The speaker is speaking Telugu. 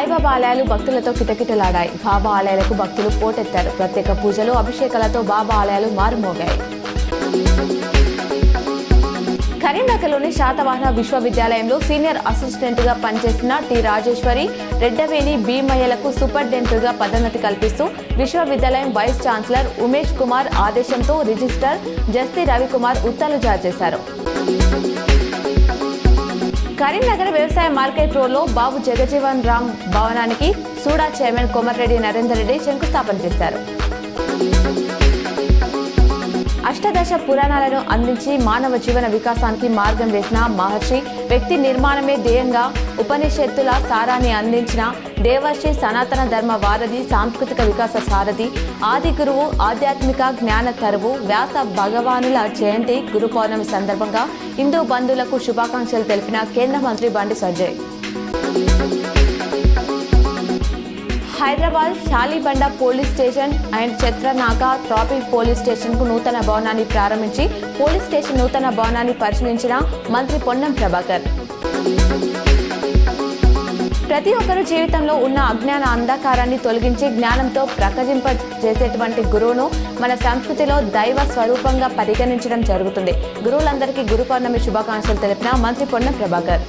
సాయిబాబా ఆలయాలు భక్తులతో కిటకిటలాడాయి. బాబా ఆలయాలకు భక్తులు పోటెత్తారు. ప్రత్యేక పూజలు, అభిషేకాలతో బాబా ఆలయాలు మారుమోగాయి. కరీంనగర్లోని శాతవాహన విశ్వవిద్యాలయంలో సీనియర్ అసిస్టెంట్గా పనిచేస్తున్న టి రాజేశ్వరి, రెడ్డవేణి భీమయ్యలకు సూపరింటెండెంట్గా పదోన్నతి కల్పిస్తూ విశ్వవిద్యాలయం వైస్ ఛాన్సలర్ ఉమేష్ కుమార్ ఆదేశంతో రిజిస్ట్రార్ జస్తి రవికుమార్ ఉత్తర్వులు జారీ చేశారు. కరీంనగర్ వ్యవసాయ మార్కెట్ రోడ్లో బాబు జగజీవన్ రామ్ భవనానికి సూడా చైర్మన్ కోమటిరెడ్డి నరేందర్ రెడ్డి శంకుస్థాపన చేశారు. అష్టాదశ పురాణాలను అందించి మానవ జీవన వికాసానికి మార్గం వేసిన మహర్షి, వ్యక్తి నిర్మాణమే ధ్యేయంగా ఉపనిషత్తుల సారాన్ని అందించిన దేవర్షి, సనాతన ధర్మ వారధి, సాంస్కృతిక వికాస సారథి, ఆది గురువు, ఆధ్యాత్మిక జ్ఞాన తరువు వ్యాస భగవానుల జయంతి గురు పౌర్ణమి సందర్భంగా హిందూ బంధువులకు శుభాకాంక్షలు తెలిపిన కేంద్ర మంత్రి Bandi Sanjay. Hyderabad Shalibanda police station and Chatrinaka traffic police station కు నూతన భవనాన్ని ప్రారంభించి పోలీస్ స్టేషన్ నూతన భవనాన్ని పరిశీలించిన మంత్రి పొన్నం ప్రభాకర్. ప్రతి ఒక్కరు జీవితంలో ఉన్న అజ్ఞాన అంధకారాన్ని తొలగించి జ్ఞానంతో ప్రకాశింపజేసేటువంటి గురువును మన సంస్కృతిలో దైవ స్వరూపంగా పరిగణించడం జరుగుతుంది. గురువులందరికీ గురు పౌర్ణమి శుభాకాంక్షలు తెలిపిన మంత్రి పొన్నం ప్రభాకర్.